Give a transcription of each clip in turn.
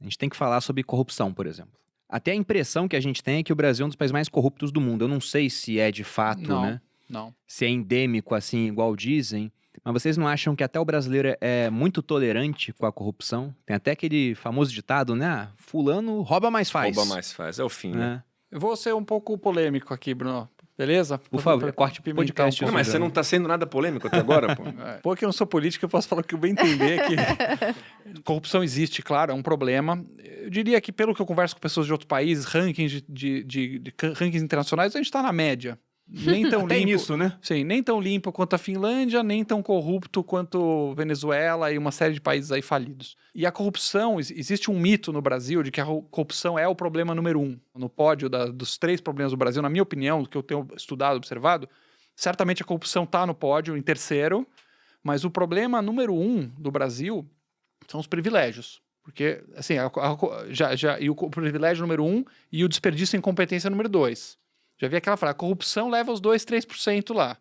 A gente tem que falar sobre corrupção, por exemplo. Até a impressão que a gente tem é que o Brasil é um dos países mais corruptos do mundo. Eu não sei se é de fato, Não, né? não. Se é endêmico, assim, igual dizem. Mas vocês não acham que até o brasileiro é muito tolerante com a corrupção? Tem até aquele famoso ditado, né? Ah, fulano rouba mais faz. Rouba mais faz, é o fim, né? Eu vou ser um pouco polêmico aqui, Bruno. Beleza? Por favor, corte o podcast. Não, mas você não tá sendo nada polêmico até agora, pô. Porque eu não sou político, eu posso falar o que eu bem entender que corrupção existe, claro, é um problema. Eu diria que, pelo que eu converso com pessoas de outros países, rankings de rankings internacionais, a gente está na média. Nem tão Até limpo. nisso, né? Sim, nem tão limpo quanto a Finlândia, nem tão corrupto quanto Venezuela e uma série de países aí falidos. E a corrupção, existe um mito no Brasil de que a corrupção é o problema número 1. No pódio dos 3 problemas do Brasil, na minha opinião, que eu tenho estudado, observado, certamente a corrupção está no pódio, em terceiro, mas o problema número 1 do Brasil são os privilégios. Porque, assim, e o privilégio número 1 e o desperdício e incompetência número 2. Já vi aquela frase, a corrupção leva os 2, 3% lá.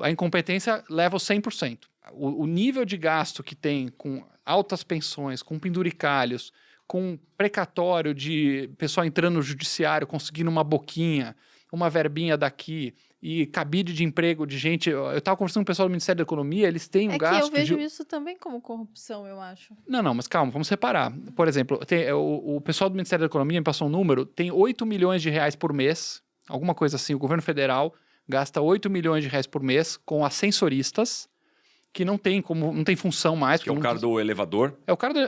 A incompetência leva os 100%. O nível de gasto que tem com altas pensões, com penduricalhos, com precatório de pessoal entrando no judiciário, conseguindo uma boquinha, uma verbinha daqui, e cabide de emprego de gente... Eu estava conversando com o pessoal do Ministério da Economia, eles têm um gasto... É que eu vejo isso também como corrupção, eu acho. Não, mas calma, vamos separar. Por exemplo, o pessoal do Ministério da Economia me passou um número, tem 8 milhões de reais por mês... Alguma coisa assim, o governo federal gasta 8 milhões de reais por mês com ascensoristas, que não tem função mais. Que é o cara do elevador. É o cara do...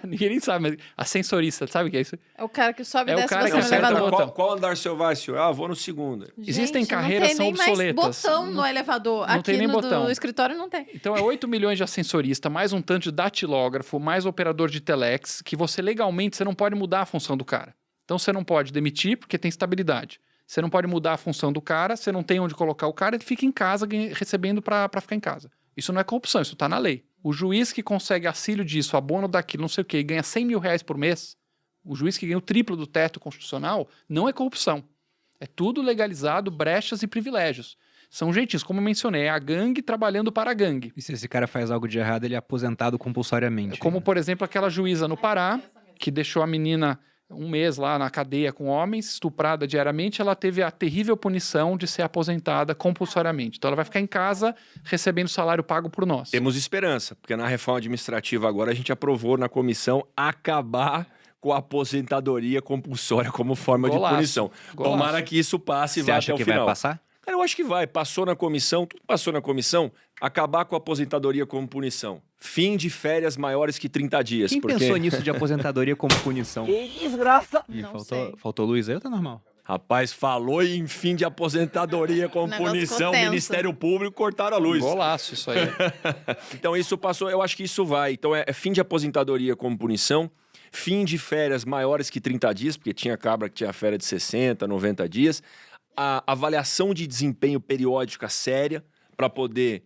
Ninguém nem sabe, mas ascensorista, sabe o que é isso? É o cara que sobe e É o desce cara você que no acerta elevador. o botão. Qual andar seu vai, senhor? Ah, vou no segundo. Existem carreiras que são obsoletas. Não tem nem mais botão no elevador. Não Aqui tem nem no botão. do escritório não tem. Então é 8 milhões de ascensorista, mais um tanto de datilógrafo, mais operador de telex, que você legalmente você não pode mudar a função do cara. Então você não pode demitir porque tem estabilidade. Você não pode mudar a função do cara, você não tem onde colocar o cara, ele fica em casa recebendo para ficar em casa. Isso não é corrupção, isso está na lei. O juiz que consegue auxílio disso, abono daquilo, não sei o quê, e ganha 100 mil reais por mês, o juiz que ganha o triplo do teto constitucional, não é corrupção. É tudo legalizado, brechas e privilégios. São jeitinhos, como eu mencionei, é a gangue trabalhando para a gangue. E se esse cara faz algo de errado, ele é aposentado compulsoriamente. Como, por exemplo, aquela juíza no Pará, que deixou a menina... um mês lá na cadeia com homens, estuprada diariamente, ela teve a terrível punição de ser aposentada compulsoriamente. Então ela vai ficar em casa recebendo salário pago por nós. Temos esperança, porque na reforma administrativa agora a gente aprovou na comissão acabar com a aposentadoria compulsória como forma de punição. Tomara que isso passe e vá até o final. Você acha que vai passar? Eu acho que vai. Passou na comissão, tudo passou na comissão. Acabar com a aposentadoria como punição. Fim de férias maiores que 30 dias. Quem pensou nisso de aposentadoria como punição? Que desgraça! Ih, faltou luz aí ou tá normal? Rapaz, falou em fim de aposentadoria como punição, Ministério Público, cortaram a luz. Golaço isso aí. Então isso passou, eu acho que isso vai. Então é fim de aposentadoria como punição, fim de férias maiores que 30 dias, porque tinha cabra que tinha férias de 60, 90 dias, a avaliação de desempenho periódica séria para poder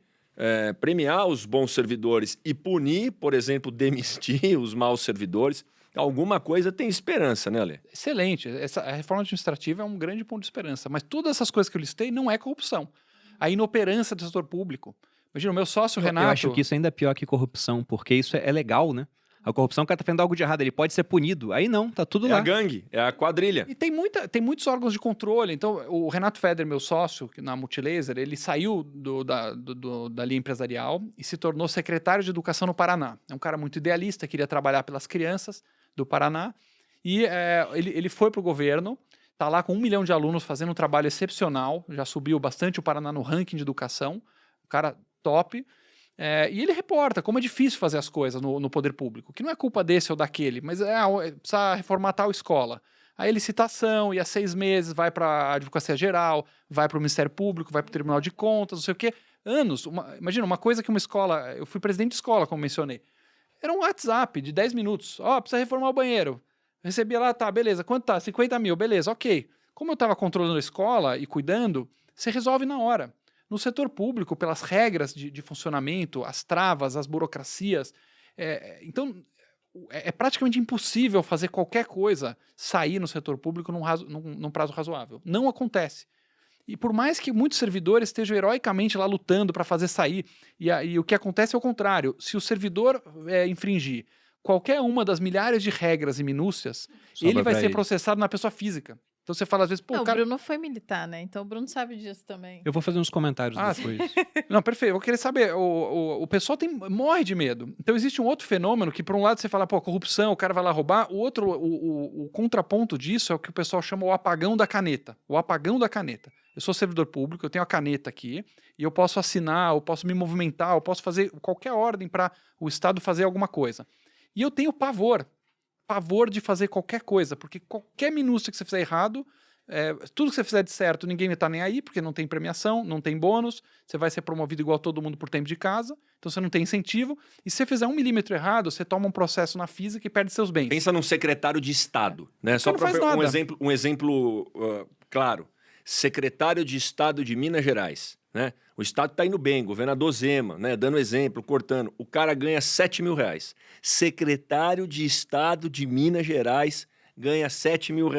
premiar os bons servidores e punir, por exemplo, demitir os maus servidores. Alguma coisa tem esperança, né, Lê? Excelente. A reforma administrativa é um grande ponto de esperança. Mas todas essas coisas que eu listei não é corrupção. A inoperância do setor público. Imagina, o meu sócio, Renato... Eu acho que isso ainda é pior que corrupção, porque isso é legal, né? A corrupção, o cara tá fazendo algo de errado, ele pode ser punido. Aí não, tá tudo lá. É a gangue, é a quadrilha. E tem muitos órgãos de controle. Então, o Renato Feder, meu sócio, na Multilaser, ele saiu da linha empresarial e se tornou secretário de Educação no Paraná. É um cara muito idealista, queria trabalhar pelas crianças do Paraná. E ele foi pro governo, tá lá com 1 milhão de alunos fazendo um trabalho excepcional, já subiu bastante o Paraná no ranking de educação. Um cara top. E ele reporta como é difícil fazer as coisas no poder público, que não é culpa desse ou daquele, mas precisa reformar tal escola. Aí licitação, e há 6 meses vai para a Advocacia Geral, vai para o Ministério Público, vai para o Tribunal de Contas, não sei o quê. Anos. Imagina, uma coisa que uma escola... Eu fui presidente de escola, como mencionei. Era um WhatsApp de 10 minutos. Precisa reformar o banheiro. Recebia lá, tá, beleza. Quanto tá? 50 mil, beleza, ok. Como eu estava controlando a escola e cuidando, você resolve na hora. No setor público, pelas regras de funcionamento, as travas, as burocracias. Então, é praticamente impossível fazer qualquer coisa sair no setor público num prazo razoável. Não acontece. E por mais que muitos servidores estejam heroicamente lá lutando para fazer sair, e o que acontece é o contrário. Se o servidor infringir, qualquer uma das milhares de regras e minúcias, Sobra ele vai pra ser ele. processado na pessoa física. Então você fala às vezes, pô, Não, o o cara... Bruno foi militar, né? Então o Bruno sabe disso também. Eu vou fazer uns comentários Ah, depois. Não, perfeito. Eu vou querer saber, o pessoal morre de medo. Então existe um outro fenômeno que, por um lado, você fala, pô, corrupção, o cara vai lá roubar. O outro, o contraponto disso é o que o pessoal chama o apagão da caneta. O apagão da caneta. Eu sou servidor público, eu tenho a caneta aqui, e eu posso assinar, eu posso me movimentar, eu posso fazer qualquer ordem para o Estado fazer alguma coisa. E eu tenho pavor de fazer qualquer coisa, porque qualquer minúcia que você fizer errado, tudo que você fizer de certo, ninguém está nem aí, porque não tem premiação, não tem bônus, você vai ser promovido igual todo mundo por tempo de casa, então você não tem incentivo, e se você fizer 1 milímetro errado, você toma um processo na física e perde seus bens. Pensa num secretário de Estado, né? Só não para faz nada. um exemplo claro. Secretário de Estado de Minas Gerais, né? O Estado está indo bem, governador Zema, né? Dando exemplo, cortando. O cara ganha R$7 mil. Secretário de Estado de Minas Gerais ganha R$7 mil.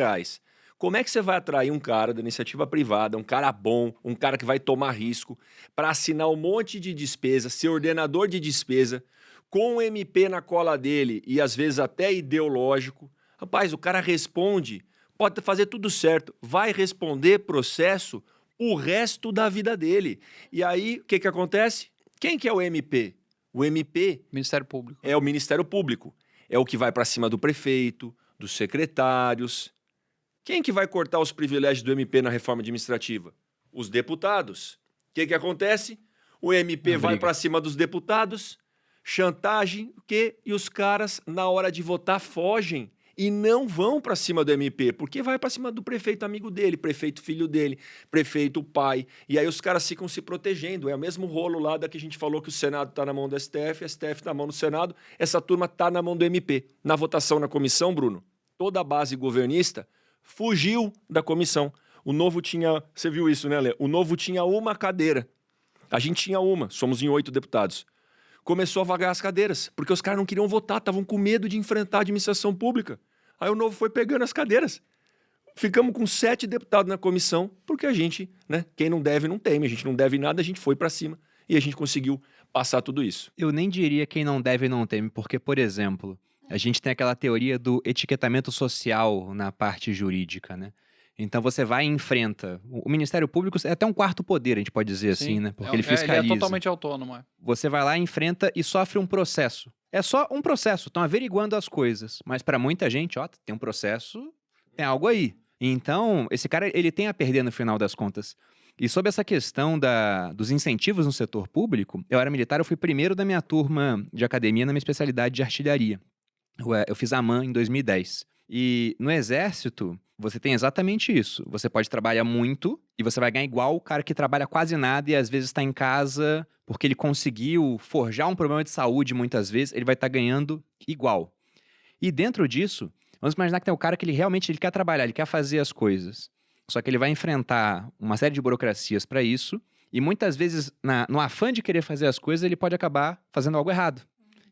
Como é que você vai atrair um cara da iniciativa privada, um cara bom, um cara que vai tomar risco, para assinar um monte de despesa, ser ordenador de despesa, com um MP na cola dele e às vezes até ideológico? Rapaz, o cara responde, pode fazer tudo certo, vai responder processo o resto da vida dele. E aí, o que acontece? Quem que é o MP? O MP Ministério Público. é o Ministério Público. É o que vai para cima do prefeito, dos secretários. Quem que vai cortar os privilégios do MP na reforma administrativa? Os deputados. O que acontece? O MP Uma vai briga. para cima dos deputados, chantagem, o quê? E os caras, na hora de votar, fogem e não vão para cima do MP, porque vai para cima do prefeito amigo dele, prefeito filho dele, prefeito pai. E aí os caras ficam se protegendo. É o mesmo rolo lá da que a gente falou que o Senado está na mão do STF, o STF na mão do Senado, essa turma está na mão do MP. Na votação na comissão, Bruno, toda a base governista fugiu da comissão. O Novo tinha... Você viu isso, né, Lê? O Novo tinha uma cadeira. A gente tinha uma. Somos em 8 deputados. Começou a vagar as cadeiras, porque os caras não queriam votar, estavam com medo de enfrentar a administração pública. Aí o Novo foi pegando as cadeiras. Ficamos com 7 deputados na comissão, porque a gente, né, quem não deve não teme, a gente não deve nada, a gente foi pra cima e a gente conseguiu passar tudo isso. Eu nem diria quem não deve e não teme, porque, por exemplo, a gente tem aquela teoria do etiquetamento social na parte jurídica, né? Então você vai e enfrenta. O Ministério Público é até um quarto poder, a gente pode dizer assim, né? Porque ele fiscaliza. Ele é totalmente autônomo. Você vai lá, enfrenta e sofre um processo. É só um processo, estão averiguando as coisas. Mas para muita gente, ó, tem um processo, tem algo aí. Então, esse cara, ele tem a perder no final das contas. E sobre essa questão dos incentivos no setor público, eu era militar, eu fui primeiro da minha turma de academia na minha especialidade de artilharia. Eu fiz a AMAN em 2010. E no Exército, você tem exatamente isso. Você pode trabalhar muito e você vai ganhar igual o cara que trabalha quase nada e às vezes está em casa porque ele conseguiu forjar um problema de saúde muitas vezes, ele vai estar ganhando igual. E dentro disso, vamos imaginar que tem o cara que ele realmente quer trabalhar, ele quer fazer as coisas. Só que ele vai enfrentar uma série de burocracias para isso e muitas vezes, no afã de querer fazer as coisas, ele pode acabar fazendo algo errado.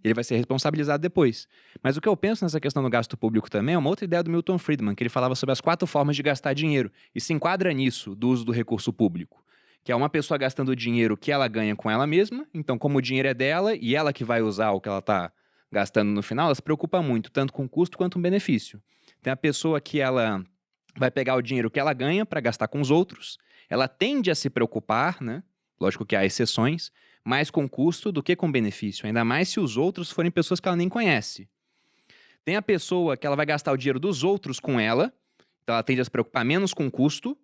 Ele vai ser responsabilizado depois. Mas o que eu penso nessa questão do gasto público também é uma outra ideia do Milton Friedman, que ele falava sobre as 4 formas de gastar dinheiro. E se enquadra nisso, do uso do recurso público. Que é uma pessoa gastando o dinheiro que ela ganha com ela mesma, então como o dinheiro é dela e ela que vai usar o que ela está gastando no final, ela se preocupa muito, tanto com custo quanto com benefício. Tem a pessoa que ela vai pegar o dinheiro que ela ganha para gastar com os outros, ela tende a se preocupar, né? Lógico que há exceções, mais com custo do que com benefício, ainda mais se os outros forem pessoas que ela nem conhece. Tem a pessoa que ela vai gastar o dinheiro dos outros com ela, então ela tende a se preocupar menos com custo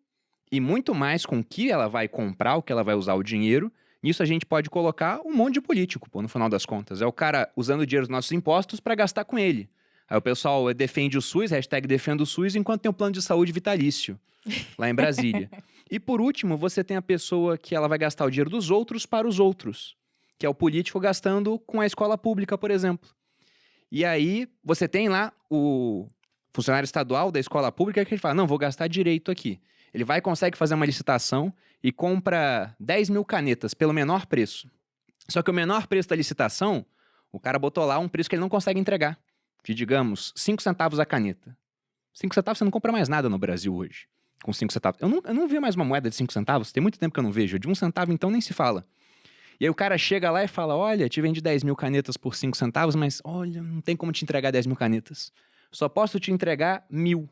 e muito mais com o que ela vai comprar, o que ela vai usar o dinheiro. Nisso a gente pode colocar um monte de político, pô, no final das contas. É o cara usando o dinheiro dos nossos impostos para gastar com ele. Aí o pessoal defende o SUS, hashtag defenda o SUS, enquanto tem um plano de saúde vitalício, lá em Brasília. E por último, você tem a pessoa que ela vai gastar o dinheiro dos outros para os outros, que é o político gastando com a escola pública, por exemplo. E aí você tem lá o funcionário estadual da escola pública que ele fala, não, vou gastar direito aqui. Ele vai e consegue fazer uma licitação e compra 10 mil canetas pelo menor preço. Só que o menor preço da licitação, o cara botou lá um preço que ele não consegue entregar. De, digamos, 5 centavos a caneta. 5 centavos você não compra mais nada no Brasil hoje. Com 5 centavos. Eu não vi mais uma moeda de 5 centavos. Tem muito tempo que eu não vejo. De 1 centavo, então, nem se fala. E aí o cara chega lá e fala, olha, te vendi 10 mil canetas por 5 centavos, mas olha, não tem como te entregar 10 mil canetas. Só posso te entregar 1.000.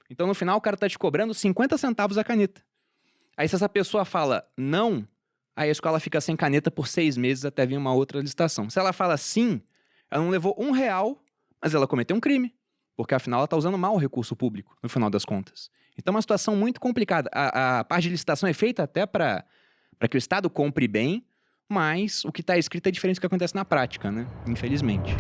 Então no final o cara tá te cobrando 50 centavos a caneta. Aí se essa pessoa fala não, aí a escola fica sem caneta por 6 meses até vir uma outra licitação. Se ela fala sim, ela não levou R$1, mas ela cometeu um crime. Porque afinal ela tá usando mal o recurso público, no final das contas. Então é uma situação muito complicada. A parte de licitação é feita até para que o Estado compre bem, mas o que está escrito é diferente do que acontece na prática, né? Infelizmente.